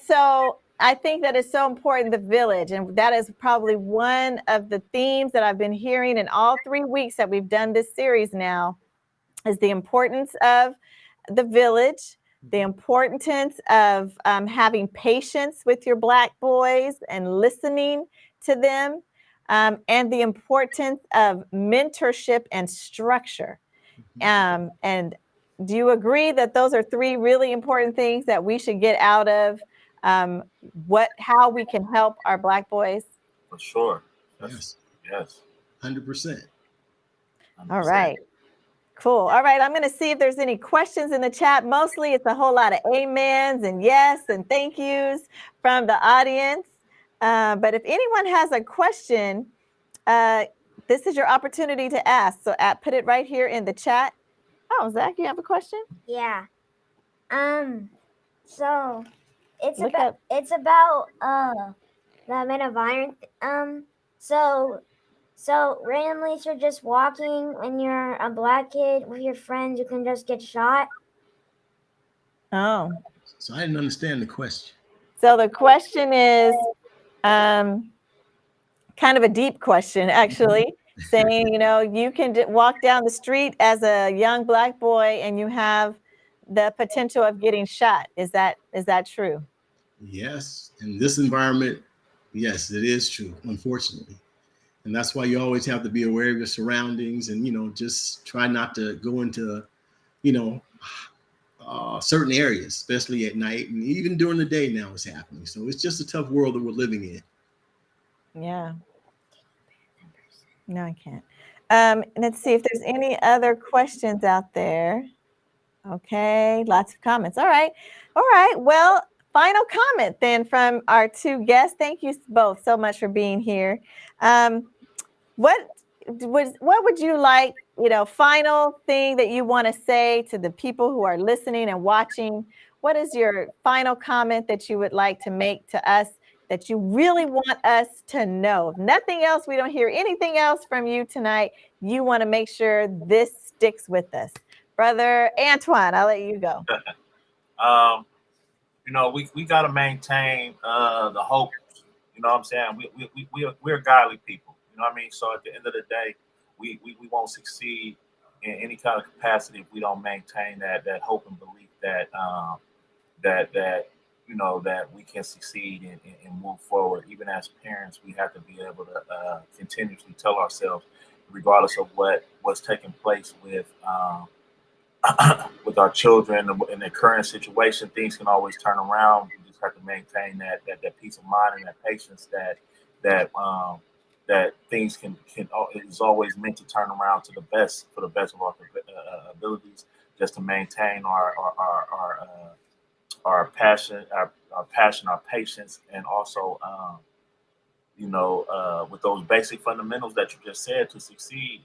so I think that it's so important, the village. And that is probably one of the themes that I've been hearing in all 3 weeks that we've done this series now, is the importance of the village, the importance of having patience with your Black boys and listening to them, and the importance of mentorship and structure. And do you agree that those are 3 really important things that we should get out of how we can help our Black boys? For sure. Yes. 100%. All right. Cool. All right. I'm going to see if there's any questions in the chat. Mostly it's a whole lot of amens and yes and thank yous from the audience. But if anyone has a question, this is your opportunity to ask. So put it right here in the chat. Oh, Zach, you have a question? Yeah. So it's Look about up. the Men of Iron. So randomly, if you're just walking and you're a Black kid with your friends, you can just get shot. Oh. So I didn't understand the question. So the question is kind of a deep question, actually, saying, you can walk down the street as a young Black boy and you have the potential of getting shot. Is that true? Yes. In this environment, yes, it is true, unfortunately. And that's why you always have to be aware of your surroundings and, just try not to go into, certain areas, especially at night, and even during the day now it's happening. So it's just a tough world that we're living in. Yeah. No, I can't. Let's see if there's any other questions out there. Okay, lots of comments. All right. Well, final comment then from our 2 guests. Thank you both so much for being here. What would you like, final thing that you want to say to the people who are listening and watching? What is your final comment that you would like to make to us that you really want us to know? If nothing else, we don't hear anything else from you tonight, you want to make sure this sticks with us. Brother Antoine, I'll let you go. We got to maintain the hope. You know what I'm saying? We're godly people. You know what I mean? So at the end of the day, we won't succeed in any kind of capacity if we don't maintain that hope and belief that you know, that we can succeed and move forward. Even as parents, we have to be able to continuously tell ourselves, regardless of what's taking place with with our children in the current situation, things can always turn around. We just have to maintain that peace of mind and that patience that that things can is always meant to turn around to the best for the best of our abilities, just to maintain our passion, our patience, and also you know, with those basic fundamentals that you just said to succeed.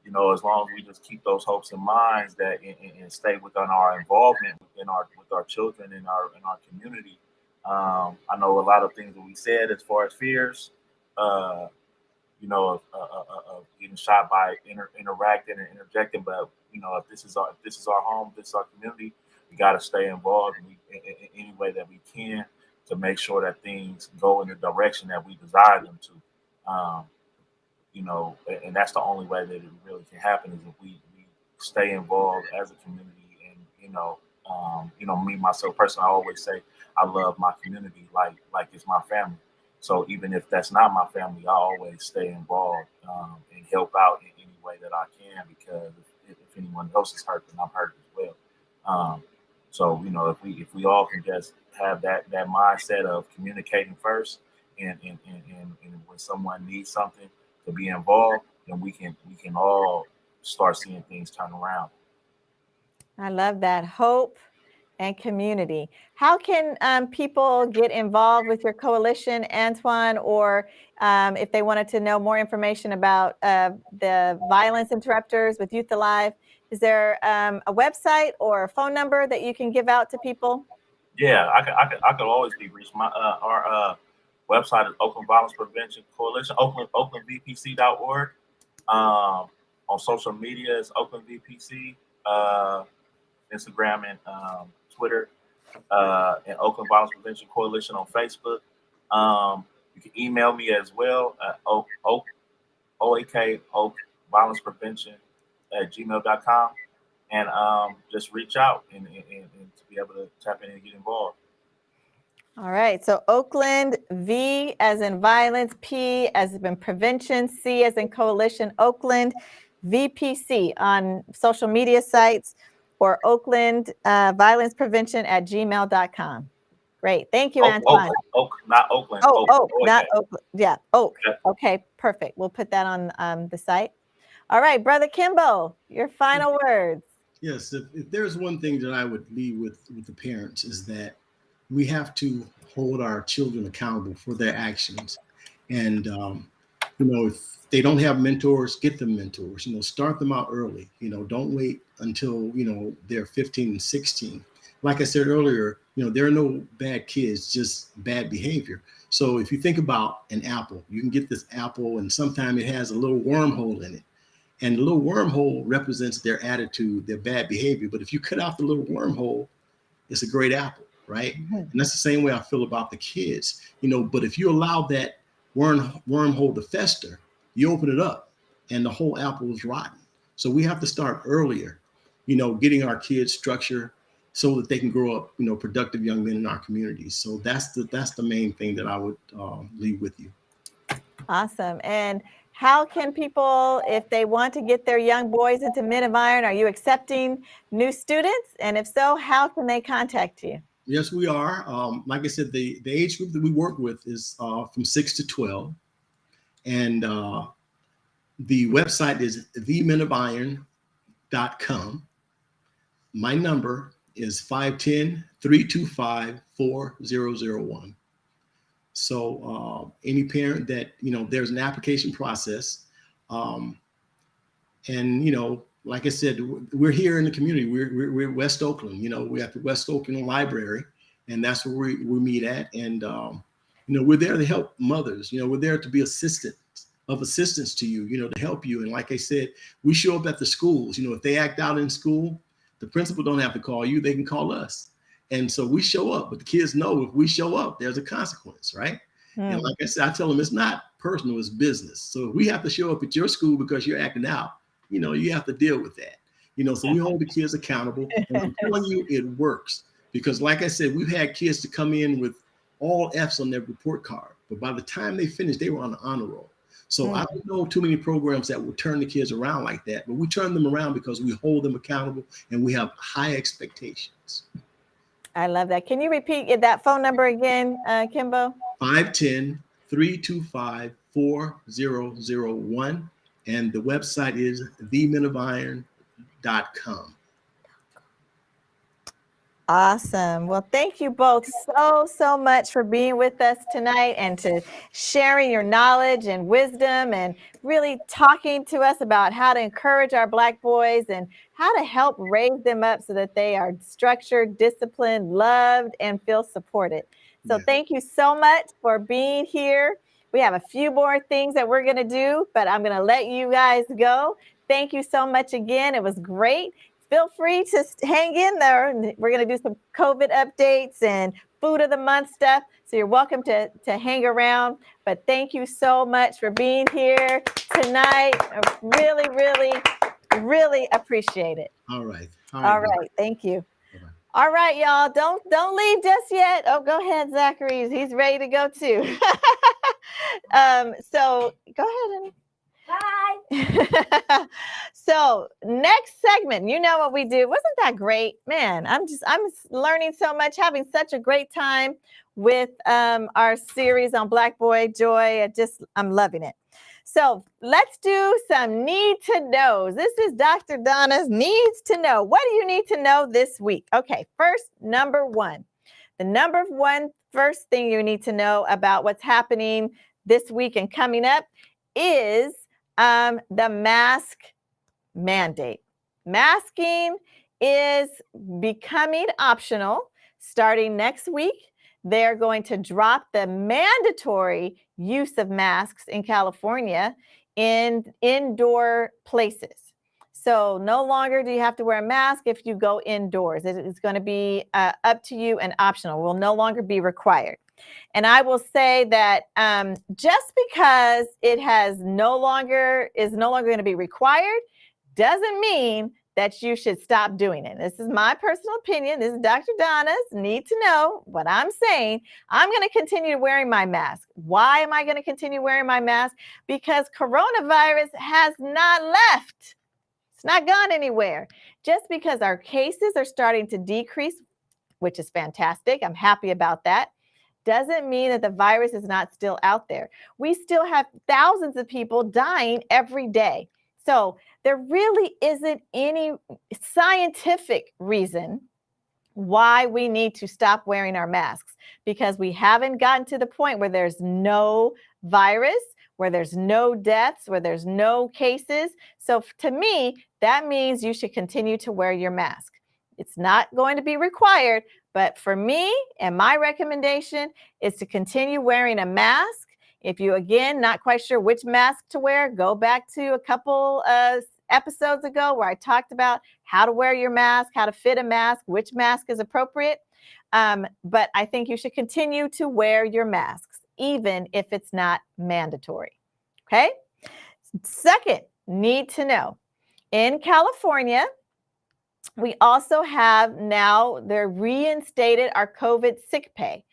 You know, as long as we just keep those hopes and minds that and stay within our involvement with our children in our community. I know a lot of things that we said as far as fears, you know, of getting shot by interacting and interjecting, but you know, if this is our home, this is our community, we got to stay involved in any way that we can to make sure that things go in the direction that we desire them to. You know, and that's the only way that it really can happen is if we stay involved as a community. And you know, me myself personally, I always say I love my community like it's my family. So even if that's not my family, I always stay involved and help out in any way that I can, because if anyone else is hurt, then I'm hurt as well. So you know, if we all can just have that mindset of communicating first, and when someone needs something to be involved, then we can all start seeing things turn around. I love that. Hope and community. How can people get involved with your coalition, Antoine, or if they wanted to know more information about the Violence Interrupters with Youth Alive, is there a website or a phone number that you can give out to people? Yeah, I could always be reached. Our website is Oakland Violence Prevention Coalition, oaklandvpc.org. On social media, it's Oakland VPC, Instagram and Twitter, and Oakland Violence Prevention Coalition on Facebook. You can email me as well at Oak Violence Prevention at gmail.com, and just reach out and to be able to tap in and get involved. All right, so Oakland, V as in violence, P as in prevention, C as in coalition, Oakland VPC on social media sites, or Oakland Violence Prevention at gmail.com. Great, thank you, Antoine. Oak, not Oakland. Oak, not okay. Oakland. Yeah, Oak. Yeah. Okay, perfect. We'll put that on the site. All right, Brother Kimbo, your final words. Yes, if there's one thing that I would leave with the parents is that we have to hold our children accountable for their actions. And, you know, if they don't have mentors, get them mentors, you know, start them out early, you know, don't wait until, you know, they're 15 and 16. Like I said earlier, you know, there are no bad kids, just bad behavior. So if you think about an apple, you can get this apple and sometimes it has a little wormhole in it. And the little wormhole represents their attitude, their bad behavior. But if you cut out the little wormhole, it's a great apple, right? Mm-hmm. And that's the same way I feel about the kids, you know. But if you allow that wormhole to fester, you open it up and the whole apple is rotten. So we have to start earlier, you know, getting our kids structure so that they can grow up, you know, productive young men in our communities. So that's the main thing that I would leave with you. Awesome. And how can people, if they want to get their young boys into Men of Iron, are you accepting new students? And if so, how can they contact you? Yes, we are. Like I said, the age group that we work with is from 6 to 12. And the website is themenofiron.com. My number is 510-325-4001. So any parent that, you know, there's an application process. And, you know, like I said, we're here in the community. We're West Oakland, you know, we're at the West Oakland Library, and that's where we meet at. And, you know, we're there to help mothers, you know, we're there to be assistance to you, you know, to help you. And like I said, we show up at the schools, you know, if they act out in school, the principal don't have to call you, they can call us. And so we show up, but the kids know if we show up, there's a consequence, right? And like I said, I tell them it's not personal, it's business. So if we have to show up at your school because you're acting out, you know, you have to deal with that. You know, so we hold the kids accountable. And I'm telling you, it works. Because like I said, we've had kids to come in with all F's on their report card, but by the time they finished, they were on the honor roll. So I don't know too many programs that will turn the kids around like that, but we turn them around because we hold them accountable and we have high expectations. I love that. Can you repeat that phone number again, Kimbo? 510-325-4001. And the website is themenofIron.com. Awesome. Well, thank you both so much for being with us tonight and to sharing your knowledge and wisdom and really talking to us about how to encourage our Black boys and how to help raise them up so that they are structured, disciplined, loved, and feel supported. So Thank you so much for being here. We have a few more things that we're going to do, but I'm going to let you guys go. Thank you so much again. It was great. Feel free to hang in there. We're going to do some COVID updates and food of the month stuff. So you're welcome to hang around. But thank you so much for being here tonight. I really, really, really appreciate it. All right. All right. Thank you. Bye-bye. All right, y'all. Don't leave just yet. Oh, go ahead, Zachary. He's ready to go too. So go ahead, honey. Bye. So next segment, you know what we do. Wasn't that great? Man, I'm learning so much, having such a great time with our series on Black Boy Joy. I'm loving it. So let's do some need to knows. This is Dr. Donna's needs to know. What do you need to know this week? Okay, first, number one. The number one first thing you need to know about what's happening this week and coming up is the mask mandate. Masking is becoming optional starting next week. They're going to drop the mandatory use of masks in California in indoor places. So no longer do you have to wear a mask if you go indoors. It is going to be up to you and optional. Will no longer be required. And I will say that just because it is no longer going to be required doesn't mean that you should stop doing it. This is my personal opinion. This is Dr. Donna's need to know what I'm saying. I'm going to continue wearing my mask. Why am I going to continue wearing my mask? Because coronavirus has not left. It's not gone anywhere. Just because our cases are starting to decrease, which is fantastic. I'm happy about that. Doesn't mean that the virus is not still out there. We still have thousands of people dying every day. So there really isn't any scientific reason why we need to stop wearing our masks, because we haven't gotten to the point where there's no virus, where there's no deaths, where there's no cases. So to me, that means you should continue to wear your mask. It's not going to be required, but for me and my recommendation is to continue wearing a mask. If you, again, not quite sure which mask to wear, go back to a couple episodes ago where I talked about how to wear your mask, how to fit a mask, which mask is appropriate. But I think you should continue to wear your masks, even if it's not mandatory. Okay? Second, need to know. In California, we also have now, they're reinstated our COVID sick pay.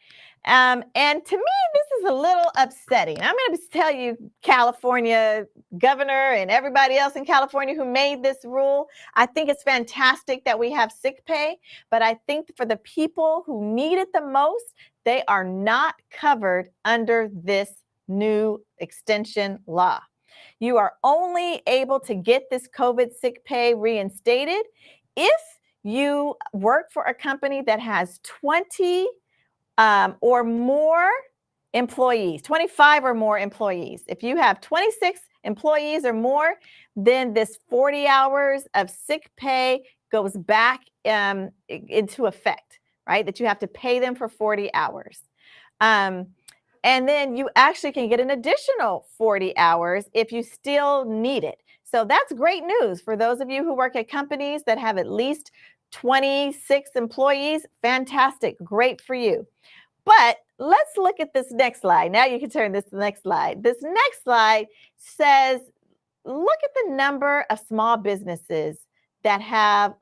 And to me, this is a little upsetting. I'm going to tell you, California governor and everybody else in California who made this rule, I think it's fantastic that we have sick pay, but I think for the people who need it the most, they are not covered under this new extension law. You are only able to get this COVID sick pay reinstated if you work for a company that has 20 or more employees, 25 or more employees. If you have 26 employees or more, then this 40 hours of sick pay goes back into effect, right? That you have to pay them for 40 hours. And then you actually can get an additional 40 hours if you still need it. So that's great news for those of you who work at companies that have at least 26 employees. Fantastic. Great for you. But let's look at this next slide. Now you can turn this to the next slide. This next slide says, look at the number of small businesses that have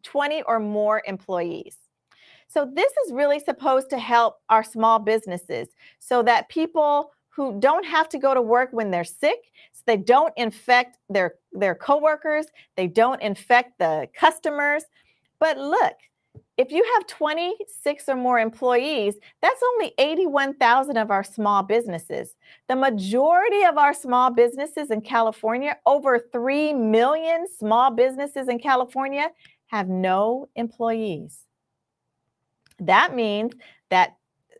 20 or more employees. So this is really supposed to help our small businesses so that people who don't have to go to work when they're sick, so they don't infect their coworkers, they don't infect the customers. But look, if you have 26 or more employees, that's only 81,000 of our small businesses. The majority of our small businesses in California, over 3 million small businesses in California, have no employees. That means that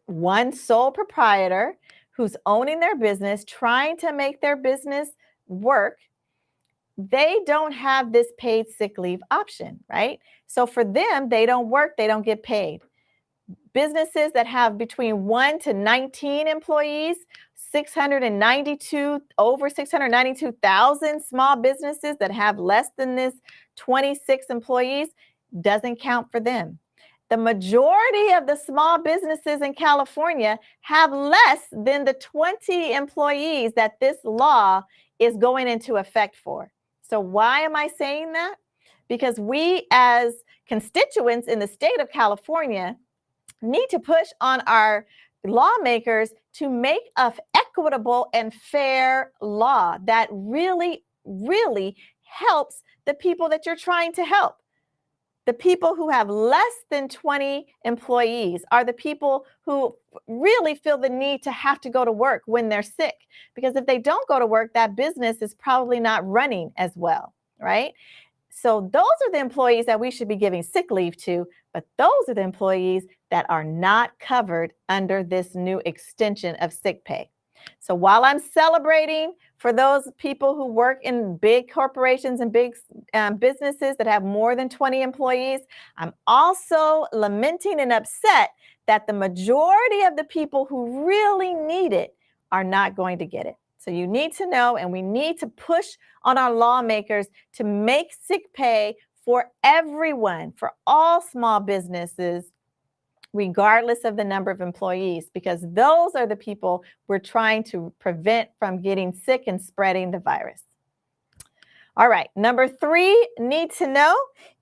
one sole proprietor who's owning their business, trying to make their business work, they don't have this paid sick leave option, right? So for them, they don't work, they don't get paid. Businesses that have between 1 to 19 employees, over 692,000 small businesses that have less than this 26 employees, doesn't count for them. The majority of the small businesses in California have less than the 20 employees that this law is going into effect for. So why am I saying that? Because we as constituents in the state of California need to push on our lawmakers to make an equitable and fair law that really, really helps the people that you're trying to help. The people who have less than 20 employees are the people who really feel the need to have to go to work when they're sick. Because if they don't go to work, that business is probably not running as well, right? So those are the employees that we should be giving sick leave to, but those are the employees that are not covered under this new extension of sick pay. So while I'm celebrating for those people who work in big corporations and big businesses that have more than 20 employees, I'm also lamenting and upset that the majority of the people who really need it are not going to get it. So you need to know, and we need to push on our lawmakers to make sick pay for everyone, for all small businesses, regardless of the number of employees, because those are the people we're trying to prevent from getting sick and spreading the virus. All right, number 3, need to know,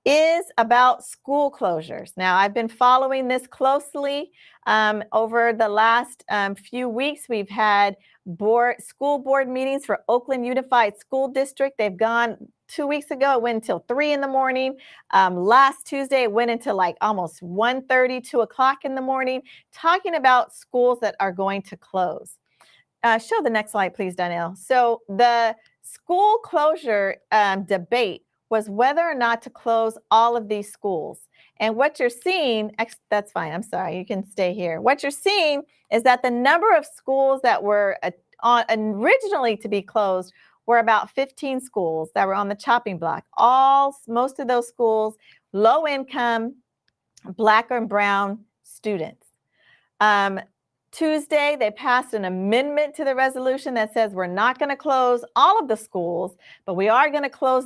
is about school closures. Now, I've been following this closely over the last few weeks. We've had school board meetings for Oakland Unified School District. They've gone 2 weeks ago, it went until 3 in the morning. Last Tuesday, it went into like almost 1:30, 2 o'clock in the morning, talking about schools that are going to close. Show the next slide, please, Donnell. So the school closure debate was whether or not to close all of these schools. And what you're seeing, that's fine, I'm sorry, you can stay here. What you're seeing is that the number of schools that were originally to be closed were about 15 schools that were on the chopping block. Most of those schools, low income, Black and brown students. Tuesday, they passed an amendment to the resolution that says we're not going to close all of the schools, but we are going to close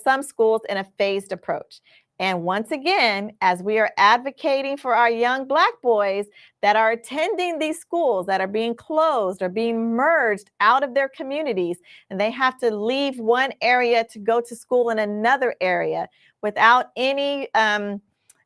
some schools in a phased approach. And once again, as we are advocating for our young Black boys that are attending these schools that are being closed or being merged out of their communities, and they have to leave one area to go to school in another area without any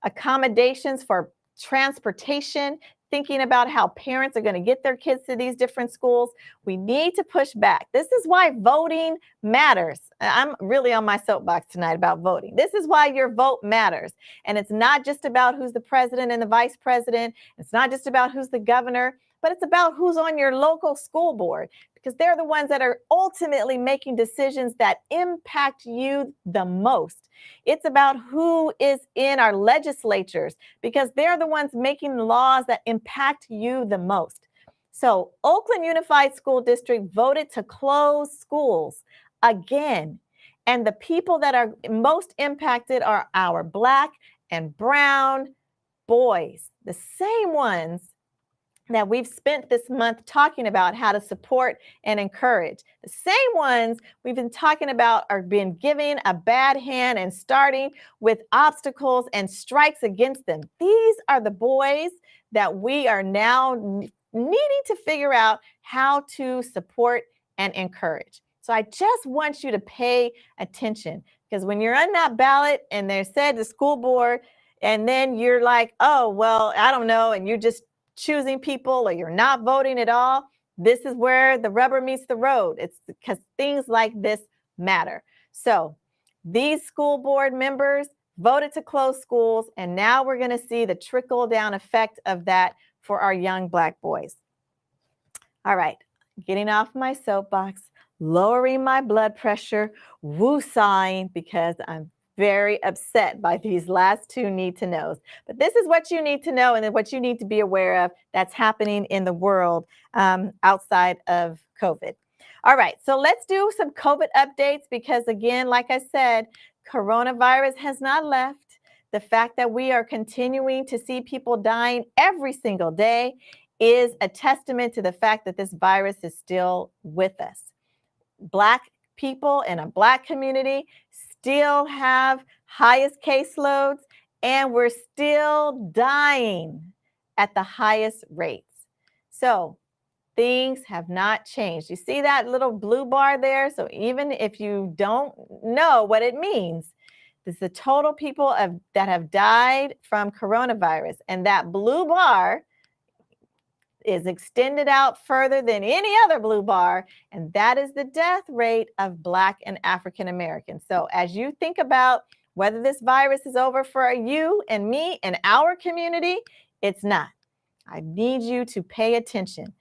accommodations for transportation, thinking about how parents are going to get their kids to these different schools, we need to push back. This is why voting matters. I'm really on my soapbox tonight about voting. This is why your vote matters. And it's not just about who's the president and the vice president. It's not just about who's the governor, but it's about who's on your local school board, because they're the ones that are ultimately making decisions that impact you the most. It's about who is in our legislatures, because they're the ones making laws that impact you the most. So Oakland Unified School District voted to close schools again. And the people that are most impacted are our Black and brown boys, the same ones that we've spent this month talking about how to support and encourage. The same ones we've been talking about are being given a bad hand and starting with obstacles and strikes against them. These are the boys that we are now needing to figure out how to support and encourage. So I just want you to pay attention, because when you're on that ballot and they said the school board And then you're like, oh, well, I don't know. And you're just choosing people or you're not voting at all. This is where the rubber meets the road. It's because things like this matter. So these school board members voted to close schools, and now we're going to see the trickle down effect of that for our young Black boys. All right, getting off my soapbox, lowering my blood pressure, woo-sawing because I'm very upset by these last two need to knows. But this is what you need to know and then what you need to be aware of that's happening in the world outside of COVID. All right, so let's do some COVID updates because again, like I said, coronavirus has not left. The fact that we are continuing to see people dying every single day is a testament to the fact that this virus is still with us. Black people in a Black community still have highest caseloads, and we're still dying at the highest rates. So things have not changed. You see that little blue bar there? So even if you don't know what it means, this is the total people that have died from coronavirus. And that blue bar is extended out further than any other blue bar, and that is the death rate of Black and African Americans. So as you think about whether this virus is over for you and me and our community, it's not. I need you to pay attention.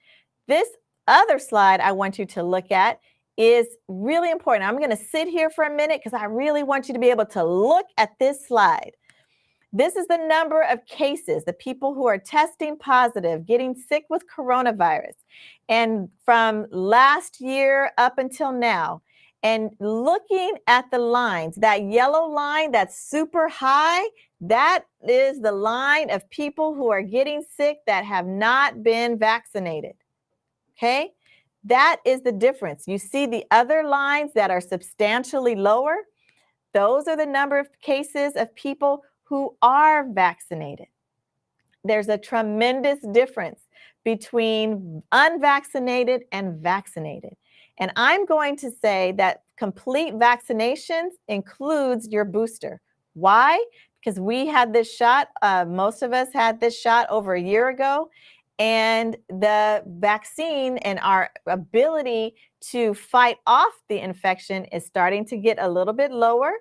This other slide I want you to look at is really important. I'm going to sit here for a minute because I really want you to be able to look at this slide. This is the number of cases, the people who are testing positive, getting sick with coronavirus. And from last year up until now, and looking at the lines, that yellow line that's super high, that is the line of people who are getting sick that have not been vaccinated. Okay? That is the difference. You see the other lines that are substantially lower? Those are the number of cases of people who are vaccinated. There's a tremendous difference between unvaccinated and vaccinated. And I'm going to say that complete vaccinations includes your booster. Why? Because we had this shot, most of us had this shot over a year ago, and the vaccine and our ability to fight off the infection is starting to get a little bit lower.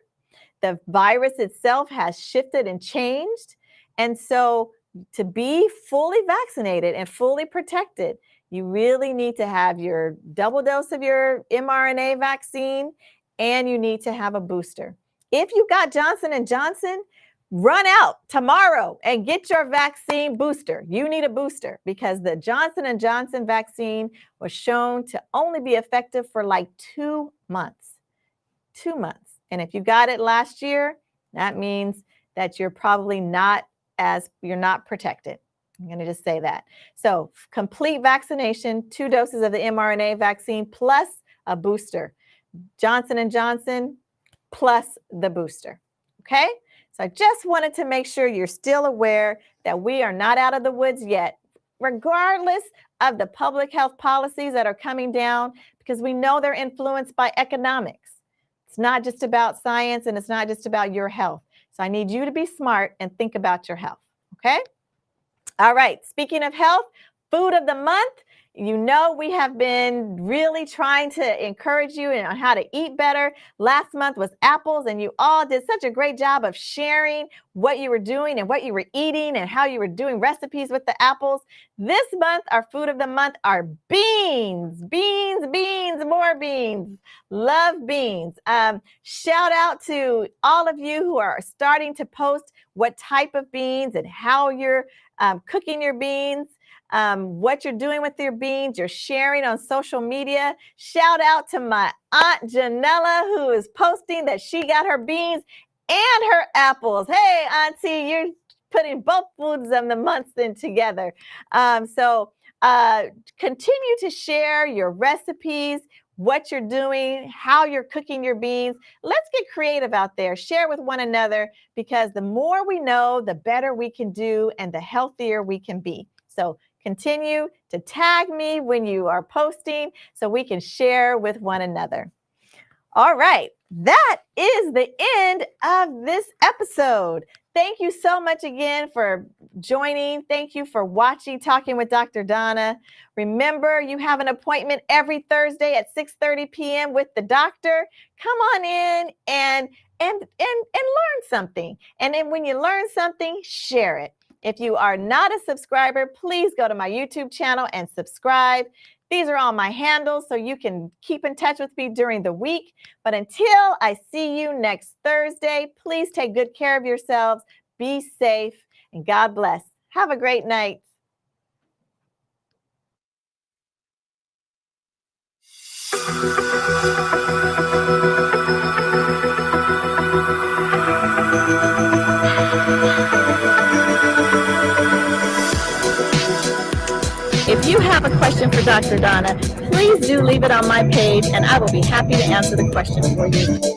The virus itself has shifted and changed. And so to be fully vaccinated and fully protected, you really need to have your double dose of your mRNA vaccine, and you need to have a booster. If you got Johnson & Johnson, run out tomorrow and get your vaccine booster. You need a booster because the Johnson & Johnson vaccine was shown to only be effective for like 2 months. 2 months. And if you got it last year, that means that you're probably you're not protected. I'm going to just say that. So complete vaccination, 2 doses of the mRNA vaccine plus a booster. Johnson & Johnson plus the booster. Okay? So I just wanted to make sure you're still aware that we are not out of the woods yet, regardless of the public health policies that are coming down, because we know they're influenced by economics. It's not just about science, and it's not just about your health. So I need you to be smart and think about your health, okay? All right, speaking of health, food of the month. You know, we have been really trying to encourage you on how to eat better. Last month was apples, and you all did such a great job of sharing what you were doing and what you were eating and how you were doing recipes with the apples. This month, our food of the month are beans. Beans, beans, more beans. Love beans. Shout out to all of you who are starting to post what type of beans and how you're cooking your beans. What you're doing with your beans, you're sharing on social media. Shout out to my Aunt Janella, who is posting that she got her beans and her apples. Hey, Auntie, you're putting both foods of the months in together. So continue to share your recipes, what you're doing, how you're cooking your beans. Let's get creative out there. Share with one another, because the more we know, the better we can do and the healthier we can be. So continue to tag me when you are posting so we can share with one another. All right. that is the end of this episode. Thank you so much again for joining. Thank you for watching Talking with Dr. Donna. Remember, you have an appointment every Thursday at 6:30 p.m. with the doctor. Come on in and learn something. And then when you learn something, share it. If you are not a subscriber, please go to my YouTube channel and subscribe. These are all my handles, so you can keep in touch with me during the week. But until I see you next Thursday, please take good care of yourselves, be safe, and God bless. Have a great night. If you have a question for Dr. Donna, please do leave it on my page and I will be happy to answer the question for you.